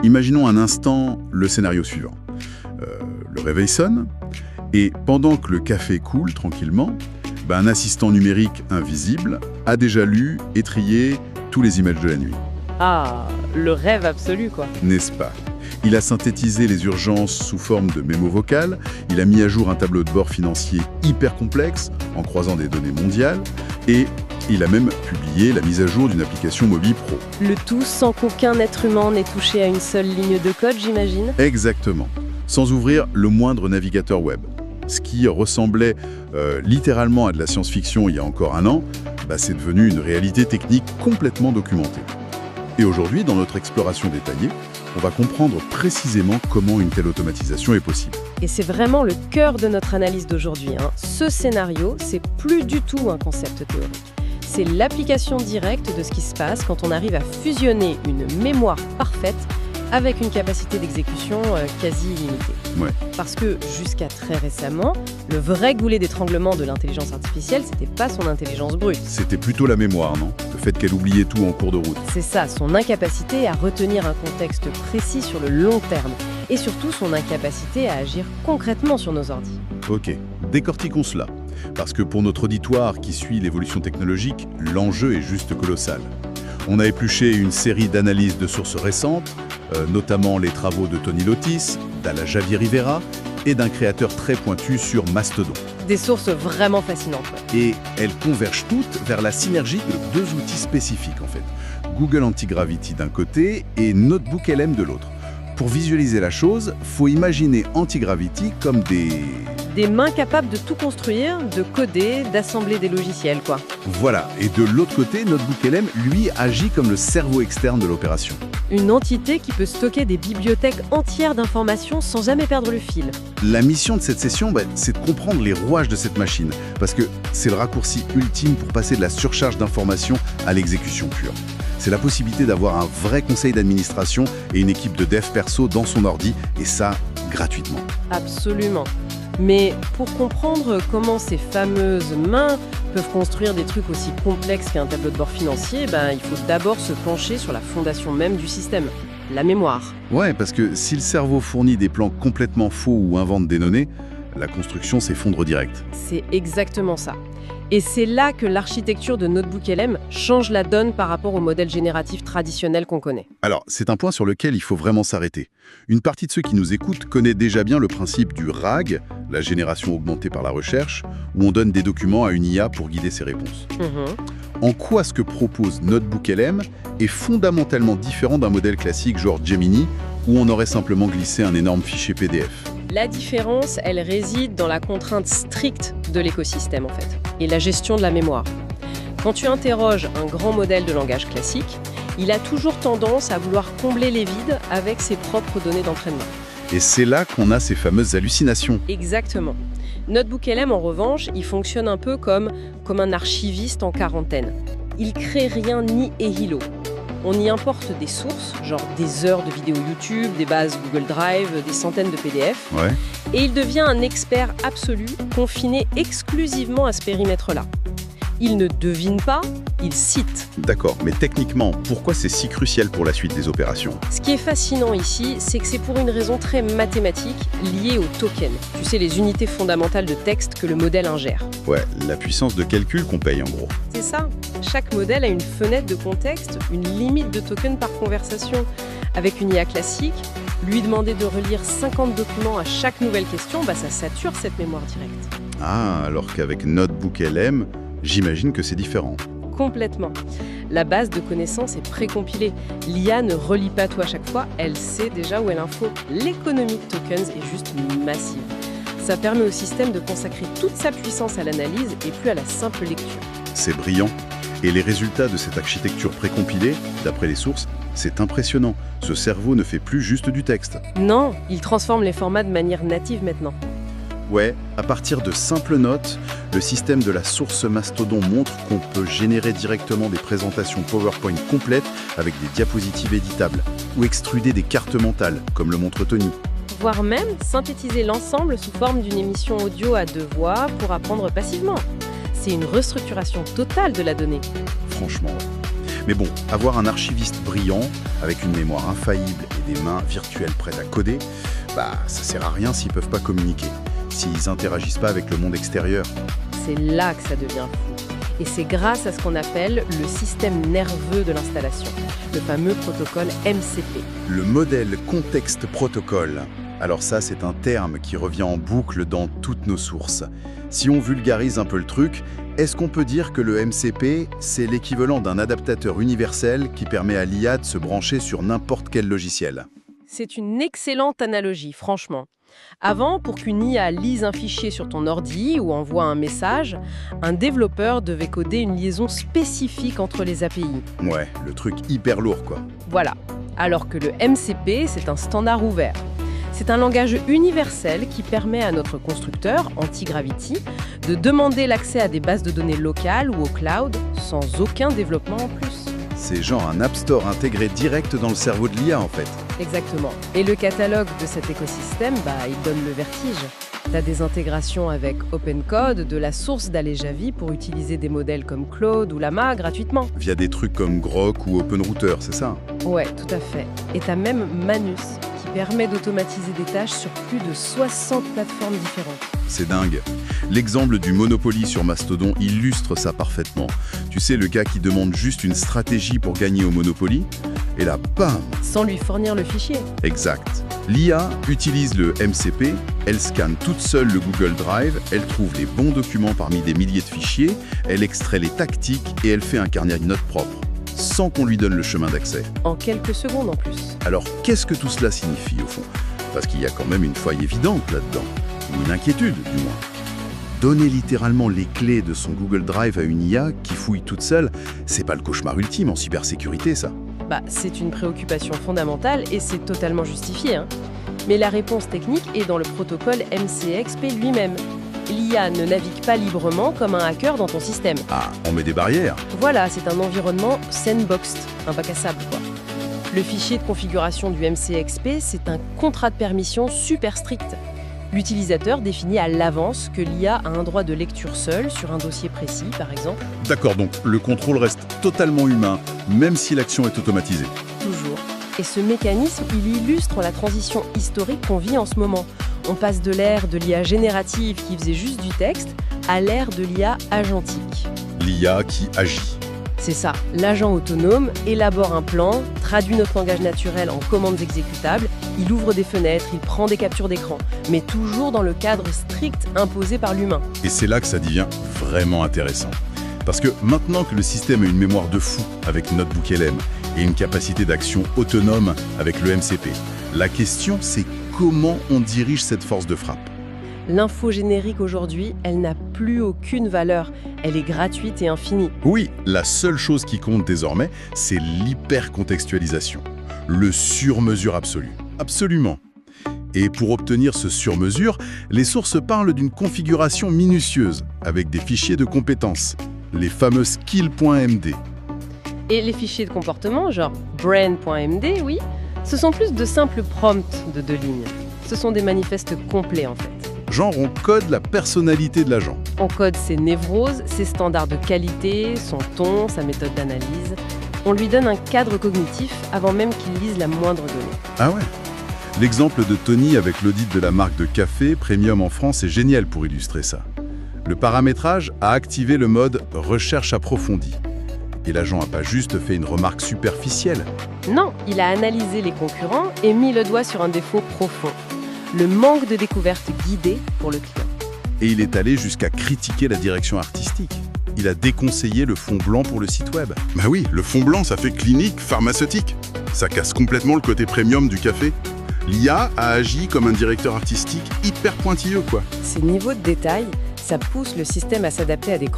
Imaginons un instant le scénario suivant. Le réveil sonne, et pendant que le café coule tranquillement, un assistant numérique invisible a déjà lu et trié tous les emails de la nuit. Ah, le rêve absolu, quoi. N'est-ce pas? Il a synthétisé les urgences sous forme de mémo vocales, il a mis à jour un tableau de bord financier hyper complexe en croisant des données mondiales, et il a même publié la mise à jour d'une application mobile pro. Le tout sans qu'aucun être humain n'ait touché à une seule ligne de code, j'imagine? Exactement, sans ouvrir le moindre navigateur web. Ce qui ressemblait littéralement à de la science-fiction il y a encore un an, c'est devenu une réalité technique complètement documentée. Et aujourd'hui, dans notre exploration détaillée, on va comprendre précisément comment une telle automatisation est possible. Et c'est vraiment le cœur de notre analyse d'aujourd'hui. Ce scénario, c'est plus du tout un concept théorique. C'est l'application directe de ce qui se passe quand on arrive à fusionner une mémoire parfaite avec une capacité d'exécution quasi illimitée. Ouais. Parce que jusqu'à très récemment, le vrai goulet d'étranglement de l'intelligence artificielle, c'était pas son intelligence brute. C'était plutôt la mémoire, non? Le fait qu'elle oubliait tout en cours de route. C'est ça, son incapacité à retenir un contexte précis sur le long terme. Et surtout son incapacité à agir concrètement sur nos ordis. Ok, décortiquons cela. Parce que pour notre auditoire qui suit l'évolution technologique, l'enjeu est juste colossal. On a épluché une série d'analyses de sources récentes, notamment les travaux de Tony Lotis, d'Ala Javier Rivera et d'un créateur très pointu sur Mastodon. Des sources vraiment fascinantes. Ouais. Et elles convergent toutes vers la synergie de deux outils spécifiques en fait. Google Antigravity d'un côté et Notebook-LM de l'autre. Pour visualiser la chose, faut imaginer Antigravity comme des mains capables de tout construire, de coder, d'assembler des logiciels, quoi. Voilà, et de l'autre côté, Notebook-LM, lui, agit comme le cerveau externe de l'opération. Une entité qui peut stocker des bibliothèques entières d'informations sans jamais perdre le fil. La mission de cette session, c'est de comprendre les rouages de cette machine, parce que c'est le raccourci ultime pour passer de la surcharge d'informations à l'exécution pure. C'est la possibilité d'avoir un vrai conseil d'administration et une équipe de dev perso dans son ordi, et ça, gratuitement. Absolument. Mais pour comprendre comment ces fameuses mains peuvent construire des trucs aussi complexes qu'un tableau de bord financier, il faut d'abord se pencher sur la fondation même du système, la mémoire. Ouais, parce que si le cerveau fournit des plans complètement faux ou invente des données, la construction s'effondre direct. C'est exactement ça. Et c'est là que l'architecture de Notebook-LM change la donne par rapport au modèle génératif traditionnel qu'on connaît. Alors, c'est un point sur lequel il faut vraiment s'arrêter. Une partie de ceux qui nous écoutent connaît déjà bien le principe du RAG, la génération augmentée par la recherche, où on donne des documents à une IA pour guider ses réponses. En quoi ce que propose Notebook-LM est fondamentalement différent d'un modèle classique genre Gemini, où on aurait simplement glissé un énorme fichier PDF? La différence, elle réside dans la contrainte stricte de l'écosystème, en fait, et la gestion de la mémoire. Quand tu interroges un grand modèle de langage classique, il a toujours tendance à vouloir combler les vides avec ses propres données d'entraînement. Et c'est là qu'on a ces fameuses hallucinations. Exactement. Notebook-LM, en revanche, il fonctionne un peu comme un archiviste en quarantaine. Il crée rien ni éhilo. On y importe des sources, genre des heures de vidéos YouTube, des bases Google Drive, des centaines de PDF. Ouais. Et il devient un expert absolu, confiné exclusivement à ce périmètre-là. Il ne devine pas, il cite. D'accord, mais techniquement, pourquoi c'est si crucial pour la suite des opérations? Ce qui est fascinant ici, c'est que c'est pour une raison très mathématique liée aux tokens. Tu sais, les unités fondamentales de texte que le modèle ingère. Ouais, la puissance de calcul qu'on paye en gros. C'est ça. Chaque modèle a une fenêtre de contexte, une limite de tokens par conversation. Avec une IA classique, lui demander de relire 50 documents à chaque nouvelle question, ça sature cette mémoire directe. Ah, alors qu'avec Notebook-LM, j'imagine que c'est différent. Complètement. La base de connaissances est précompilée. L'IA ne relie pas tout à chaque fois, elle sait déjà où est l'info. L'économie de tokens est juste massive. Ça permet au système de consacrer toute sa puissance à l'analyse et plus à la simple lecture. C'est brillant. Et les résultats de cette architecture précompilée, d'après les sources, c'est impressionnant. Ce cerveau ne fait plus juste du texte. Non, il transforme les formats de manière native maintenant. Ouais, à partir de simples notes, le système de la source Mastodon montre qu'on peut générer directement des présentations PowerPoint complètes avec des diapositives éditables, ou extruder des cartes mentales, comme le montre Tony. Voire même synthétiser l'ensemble sous forme d'une émission audio à 2 voix pour apprendre passivement. C'est une restructuration totale de la donnée. Franchement, ouais. Mais bon, avoir un archiviste brillant, avec une mémoire infaillible et des mains virtuelles prêtes à coder, ça sert à rien s'ils peuvent pas communiquer, s'ils interagissent pas avec le monde extérieur. C'est là que ça devient fou. Et c'est grâce à ce qu'on appelle le système nerveux de l'installation, le fameux protocole MCP. Le modèle contexte protocole. Alors ça, c'est un terme qui revient en boucle dans toutes nos sources. Si on vulgarise un peu le truc, est-ce qu'on peut dire que le MCP, c'est l'équivalent d'un adaptateur universel qui permet à l'IA de se brancher sur n'importe quel logiciel? C'est une excellente analogie, franchement. Avant, pour qu'une IA lise un fichier sur ton ordi ou envoie un message, un développeur devait coder une liaison spécifique entre les API. Ouais, le truc hyper lourd, quoi. Voilà. Alors que le MCP, c'est un standard ouvert. C'est un langage universel qui permet à notre constructeur, Antigravity, de demander l'accès à des bases de données locales ou au cloud sans aucun développement en plus. C'est genre un App Store intégré direct dans le cerveau de l'IA, en fait. Exactement. Et le catalogue de cet écosystème, il donne le vertige. T'as des intégrations avec OpenCode, de la source d'Alejavi pour utiliser des modèles comme Claude ou Llama gratuitement. Via des trucs comme Grok ou OpenRouter, c'est ça? Ouais, tout à fait. Et t'as même Manus, qui permet d'automatiser des tâches sur plus de 60 plateformes différentes. C'est dingue. L'exemple du Monopoly sur Mastodon illustre ça parfaitement. Tu sais, le gars qui demande juste une stratégie pour gagner au Monopoly, et là, bam! Sans lui fournir le fichier. Exact. L'IA utilise le MCP, elle scanne toute seule le Google Drive, elle trouve les bons documents parmi des milliers de fichiers, elle extrait les tactiques et elle fait un carnet de notes propre, sans qu'on lui donne le chemin d'accès. En quelques secondes en plus. Alors, qu'est-ce que tout cela signifie au fond? Parce qu'il y a quand même une faille évidente là-dedans, ou une inquiétude du moins. Donner littéralement les clés de son Google Drive à une IA qui fouille toute seule, c'est pas le cauchemar ultime en cybersécurité, ça. C'est une préoccupation fondamentale et c'est totalement justifié. Mais la réponse technique est dans le protocole MCXP lui-même. L'IA ne navigue pas librement comme un hacker dans ton système. Ah, on met des barrières. Voilà, c'est un environnement sandboxed, un bac à sable, quoi. Le fichier de configuration du MCXP, c'est un contrat de permission super strict. L'utilisateur définit à l'avance que l'IA a un droit de lecture seul sur un dossier précis, par exemple. D'accord, donc le contrôle reste totalement humain, même si l'action est automatisée. Toujours. Et ce mécanisme, il illustre la transition historique qu'on vit en ce moment. On passe de l'ère de l'IA générative qui faisait juste du texte à l'ère de l'IA agentique. L'IA qui agit. C'est ça, l'agent autonome élabore un plan, traduit notre langage naturel en commandes exécutables, il ouvre des fenêtres, il prend des captures d'écran, mais toujours dans le cadre strict imposé par l'humain. Et c'est là que ça devient vraiment intéressant. Parce que maintenant que le système a une mémoire de fou avec Notebook LM et une capacité d'action autonome avec le MCP, la question c'est comment on dirige cette force de frappe. L'info générique aujourd'hui, elle n'a plus aucune valeur. Elle est gratuite et infinie. Oui, la seule chose qui compte désormais, c'est l'hypercontextualisation. Le sur-mesure absolu. Absolument. Et pour obtenir ce sur-mesure, les sources parlent d'une configuration minutieuse, avec des fichiers de compétences, les fameux skills.md. Et les fichiers de comportement, genre brain.md, oui, ce sont plus de simples prompts de 2 lignes. Ce sont des manifestes complets en fait. Genre, on code la personnalité de l'agent. On code ses névroses, ses standards de qualité, son ton, sa méthode d'analyse. On lui donne un cadre cognitif avant même qu'il lise la moindre donnée. Ah ouais. L'exemple de Tony avec l'audit de la marque de café Premium en France est génial pour illustrer ça. Le paramétrage a activé le mode « recherche approfondie ». Et l'agent n'a pas juste fait une remarque superficielle. Non, il a analysé les concurrents et mis le doigt sur un défaut profond. Le manque de découverte guidée pour le client. Et il est allé jusqu'à critiquer la direction artistique. Il a déconseillé le fond blanc pour le site web. Bah oui, le fond blanc, ça fait clinique, pharmaceutique. Ça casse complètement le côté premium du café. L'IA a agi comme un directeur artistique hyper pointilleux, quoi. Ces niveaux de détail, ça pousse le système à s'adapter à des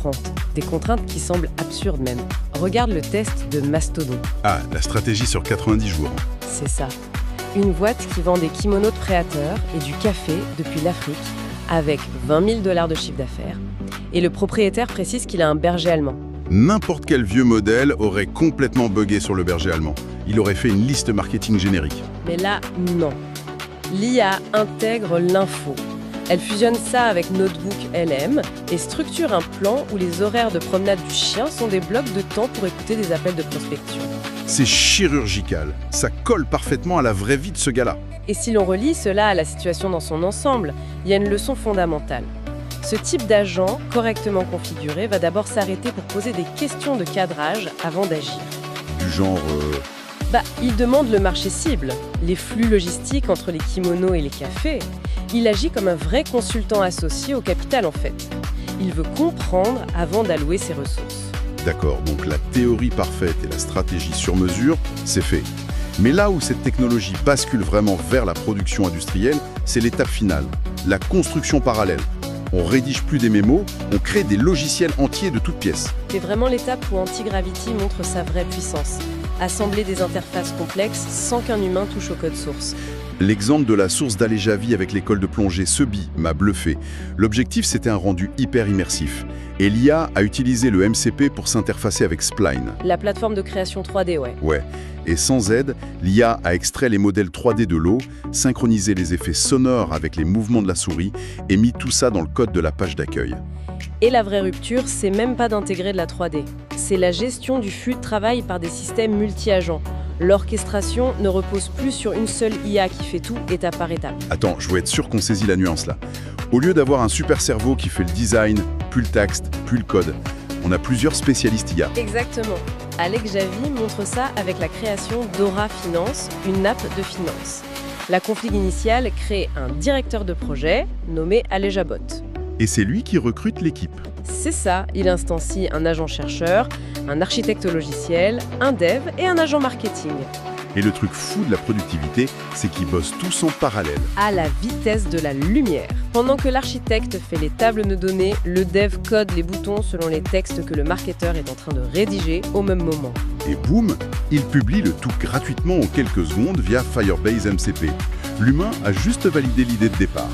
contraintes qui semblent absurdes même. Regarde le test de Mastodon. Ah, la stratégie sur 90 jours. C'est ça. Une boîte qui vend des kimonos de créateurs et du café depuis l'Afrique, avec 20 000 $ de chiffre d'affaires. Et le propriétaire précise qu'il a un berger allemand. N'importe quel vieux modèle aurait complètement buggé sur le berger allemand. Il aurait fait une liste marketing générique. Mais là, non. L'IA intègre l'info. Elle fusionne ça avec Notebook LM et structure un plan où les horaires de promenade du chien sont des blocs de temps pour écouter des appels de prospection. C'est chirurgical. Ça colle parfaitement à la vraie vie de ce gars-là. Et si l'on relie cela à la situation dans son ensemble, il y a une leçon fondamentale. Ce type d'agent, correctement configuré, va d'abord s'arrêter pour poser des questions de cadrage avant d'agir. Du genre... Il demande le marché cible, les flux logistiques entre les kimonos et les cafés. Il agit comme un vrai consultant associé au capital en fait. Il veut comprendre avant d'allouer ses ressources. D'accord, donc la théorie parfaite et la stratégie sur mesure, c'est fait. Mais là où cette technologie bascule vraiment vers la production industrielle, c'est l'étape finale, la construction parallèle. On rédige plus des mémos, on crée des logiciels entiers de toutes pièces. C'est vraiment l'étape où Antigravity montre sa vraie puissance. Assembler des interfaces complexes sans qu'un humain touche au code source. L'exemple de la source d'Alejavi avec l'école de plongée Sebi m'a bluffé. L'objectif, c'était un rendu hyper immersif. Et l'IA a utilisé le MCP pour s'interfacer avec Spline. La plateforme de création 3D, ouais. Ouais. Et sans aide, l'IA a extrait les modèles 3D de l'eau, synchronisé les effets sonores avec les mouvements de la souris et mis tout ça dans le code de la page d'accueil. Et la vraie rupture, c'est même pas d'intégrer de la 3D. C'est la gestion du flux de travail par des systèmes multi-agents. L'orchestration ne repose plus sur une seule IA qui fait tout étape par étape. Attends, je veux être sûr qu'on saisit la nuance là. Au lieu d'avoir un super cerveau qui fait le design, puis le texte, puis le code, on a plusieurs spécialistes IA. Exactement. Alejavi montre ça avec la création d'Aura Finance, une app de finance. La config initiale crée un directeur de projet nommé Alejabot. Et c'est lui qui recrute l'équipe. C'est ça, il instancie un agent chercheur, un architecte logiciel, un dev et un agent marketing. Et le truc fou de la productivité, c'est qu'ils bossent tous en parallèle. À la vitesse de la lumière. Pendant que l'architecte fait les tables de données, le dev code les boutons selon les textes que le marketeur est en train de rédiger au même moment. Et boum, il publie le tout gratuitement en quelques secondes via Firebase MCP. L'humain a juste validé l'idée de départ.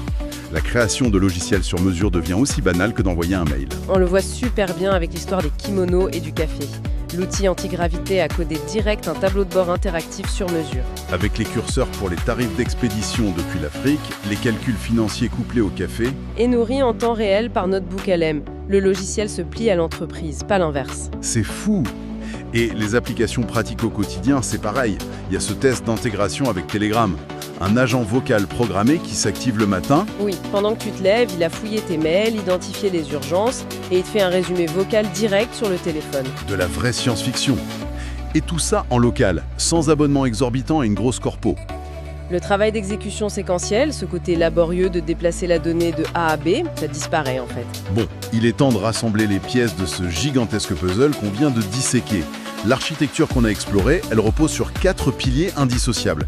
La création de logiciels sur mesure devient aussi banale que d'envoyer un mail. On le voit super bien avec l'histoire des kimonos et du café. L'outil antigravité a codé direct un tableau de bord interactif sur mesure. Avec les curseurs pour les tarifs d'expédition depuis l'Afrique, les calculs financiers couplés au café... Et nourri en temps réel par Notebook LM. Le logiciel se plie à l'entreprise, pas l'inverse. C'est fou! Et les applications pratiques au quotidien, c'est pareil. Il y a ce test d'intégration avec Telegram. Un agent vocal programmé qui s'active le matin. Oui, pendant que tu te lèves, il a fouillé tes mails, identifié les urgences et il te fait un résumé vocal direct sur le téléphone. De la vraie science-fiction. Et tout ça en local, sans abonnement exorbitant et une grosse corpo. Le travail d'exécution séquentielle, ce côté laborieux de déplacer la donnée de A à B, ça disparaît en fait. Bon, il est temps de rassembler les pièces de ce gigantesque puzzle qu'on vient de disséquer. L'architecture qu'on a explorée, elle repose sur 4 piliers indissociables.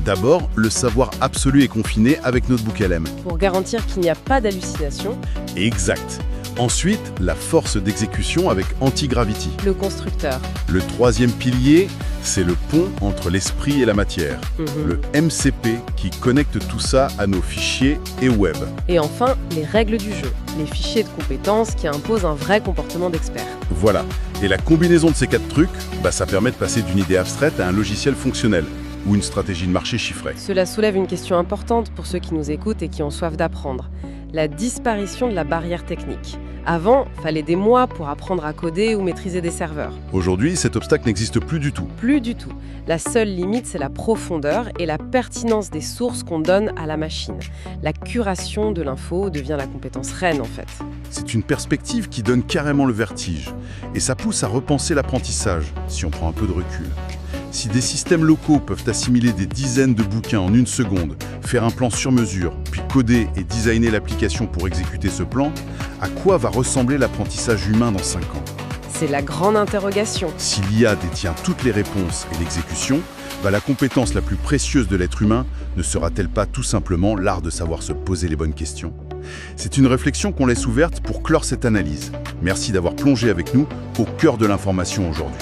D'abord, le savoir absolu et confiné avec Notebook LM. Pour garantir qu'il n'y a pas d'hallucination. Exact. Ensuite, la force d'exécution avec Antigravity. Le constructeur. Le troisième pilier, c'est le pont entre l'esprit et la matière. Le MCP qui connecte tout ça à nos fichiers et web. Et enfin, les règles du jeu. Les fichiers de compétences qui imposent un vrai comportement d'expert. Voilà. Et la combinaison de ces 4 trucs, ça permet de passer d'une idée abstraite à un logiciel fonctionnel. Ou une stratégie de marché chiffrée. Cela soulève une question importante pour ceux qui nous écoutent et qui ont soif d'apprendre. La disparition de la barrière technique. Avant, fallait des mois pour apprendre à coder ou maîtriser des serveurs. Aujourd'hui, cet obstacle n'existe plus du tout. Plus du tout. La seule limite, c'est la profondeur et la pertinence des sources qu'on donne à la machine. La curation de l'info devient la compétence reine, en fait. C'est une perspective qui donne carrément le vertige. Et ça pousse à repenser l'apprentissage, si on prend un peu de recul. Si des systèmes locaux peuvent assimiler des dizaines de bouquins en une seconde, faire un plan sur mesure, puis coder et designer l'application pour exécuter ce plan, à quoi va ressembler l'apprentissage humain dans 5 ans? C'est la grande interrogation. Si l'IA détient toutes les réponses et l'exécution, la compétence la plus précieuse de l'être humain ne sera-t-elle pas tout simplement l'art de savoir se poser les bonnes questions? C'est une réflexion qu'on laisse ouverte pour clore cette analyse. Merci d'avoir plongé avec nous au cœur de l'information aujourd'hui.